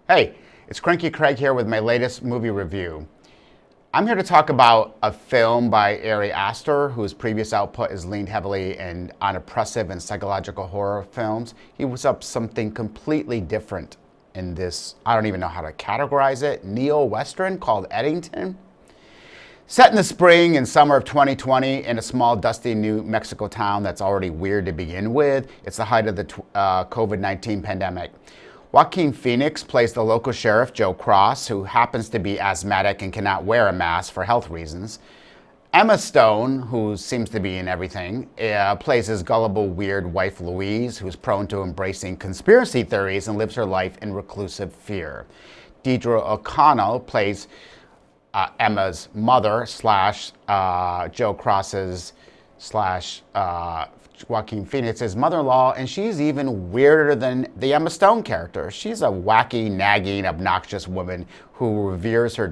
Hey, it's Cranky Craig here with my latest movie review. I'm here to talk about a film by Ari Aster, whose previous output has leaned heavily on oppressive and psychological horror films. He was up something completely different in this, I don't even know how to categorize it, neo-western called Eddington. Set in the spring and summer of 2020 in a small, dusty New Mexico town that's already weird to begin with. It's the height of the COVID-19 pandemic. Joaquin Phoenix plays the local sheriff, Joe Cross, who happens to be asthmatic and cannot wear a mask for health reasons. Emma Stone, who seems to be in everything, plays his gullible, weird wife, Louise, who's prone to embracing conspiracy theories and lives her life in reclusive fear. Deidre O'Connell plays Emma's mother slash Joe Cross's slash Joaquin Phoenix's mother-in-law, and she's even weirder than the Emma Stone character. She's a wacky, nagging, obnoxious woman who reveres her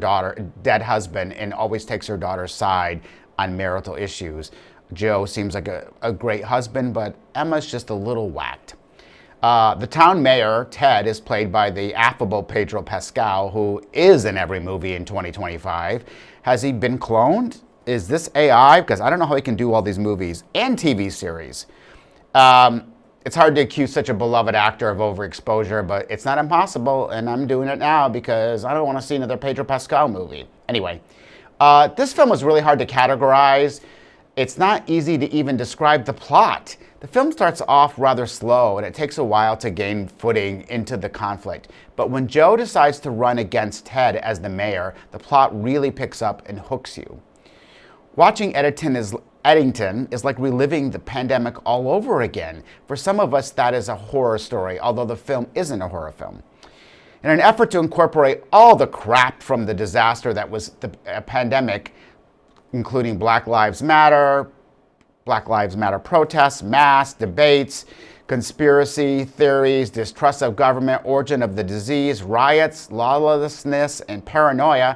dead husband and always takes her daughter's side on marital issues. Joe seems like a great husband, but Emma's just a little whacked. The town mayor, Ted, is played by the affable Pedro Pascal, who is in every movie in 2025. Has he been cloned? Is this AI? Because I don't know how he can do all these movies and TV series. It's hard to accuse such a beloved actor of overexposure, but it's not impossible, and I'm doing it now because I don't want to see another Pedro Pascal movie. Anyway, this film was really hard to categorize. It's not easy to even describe the plot. The film starts off rather slow, and it takes a while to gain footing into the conflict. But when Joe decides to run against Ted as the mayor, the plot really picks up and hooks you. Watching Eddington is like reliving the pandemic all over again. For some of us, that is a horror story, although the film isn't a horror film. In an effort to incorporate all the crap from the disaster that was the pandemic, including Black Lives Matter protests, mass debates, conspiracy theories, distrust of government, origin of the disease, riots, lawlessness, and paranoia.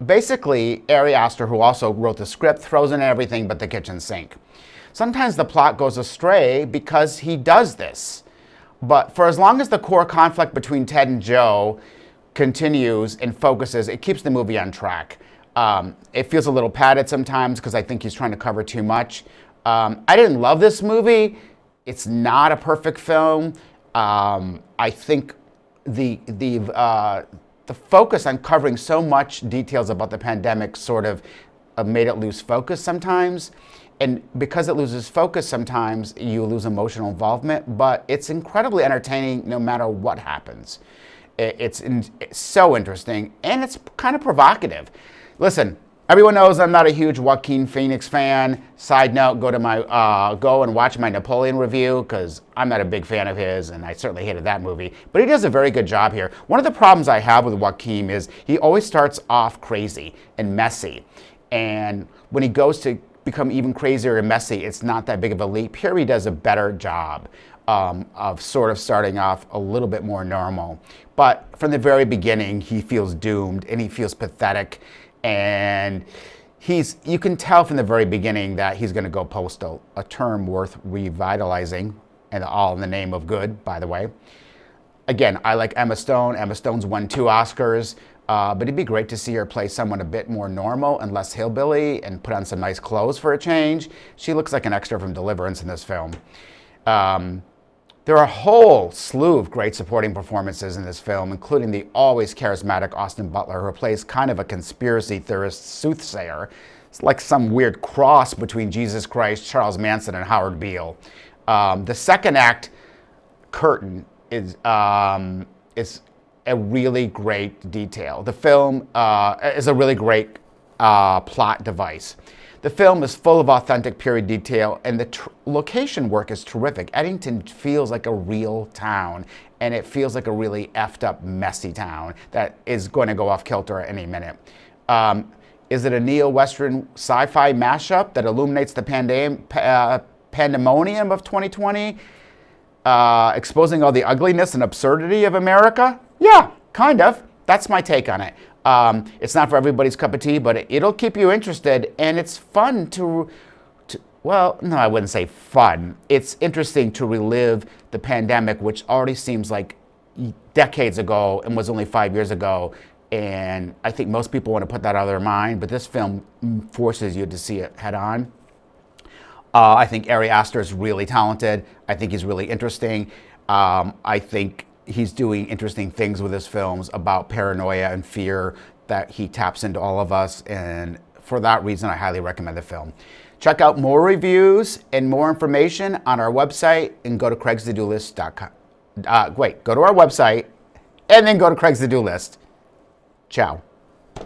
Basically, Ari Aster, who also wrote the script, throws in everything but the kitchen sink. Sometimes the plot goes astray because he does this. But for as long as the core conflict between Ted and Joe continues and focuses, it keeps the movie on track. It feels a little padded sometimes because I think he's trying to cover too much. I didn't love this movie. It's not a perfect film. I think the focus on covering so much details about the pandemic sort of made it lose focus sometimes. And because it loses focus sometimes, you lose emotional involvement, but it's incredibly entertaining no matter what happens. It's so interesting, and it's kind of provocative. Listen, everyone knows I'm not a huge Joaquin Phoenix fan. Side note, go and watch my Napoleon review, because I'm not a big fan of his, and I certainly hated that movie. But he does a very good job here. One of the problems I have with Joaquin is he always starts off crazy and messy. And when he goes to become even crazier and messy, it's not that big of a leap. Here he does a better job of sort of starting off a little bit more normal. But from the very beginning, he feels doomed, and he feels pathetic. And you can tell from the very beginning that he's going to go postal, a term worth revitalizing, and all in the name of good, by the way. Again, I like Emma Stone. Emma Stone's won 2 Oscars, but it'd be great to see her play someone a bit more normal and less hillbilly and put on some nice clothes for a change. She looks like an extra from Deliverance in this film. There are a whole slew of great supporting performances in this film, including the always charismatic Austin Butler, who plays kind of a conspiracy theorist soothsayer. It's like some weird cross between Jesus Christ, Charles Manson, and Howard Beale. The second act curtain is a really great detail. The film is a really great plot device. The film is full of authentic period detail, and the location work is terrific. Eddington feels like a real town, and it feels like a really effed up, messy town that is going to go off kilter at any minute. Is it a neo-Western sci-fi mashup that illuminates the pandemonium of 2020, exposing all the ugliness and absurdity of America? Yeah, kind of. That's my take on it. It's not for everybody's cup of tea, but it'll keep you interested, and it's fun well, no, I wouldn't say fun. It's interesting to relive the pandemic, which already seems like decades ago and was only 5 years ago. And I think most people want to put that out of their mind, but this film forces you to see it head on. I think Ari Aster is really talented. I think he's really interesting. I think he's doing interesting things with his films about paranoia and fear that he taps into all of us. And for that reason, I highly recommend the film. Check out more reviews and more information on our website and go to craigstodolist.com. Go to our website and then go to Craig's To-Do List. Ciao.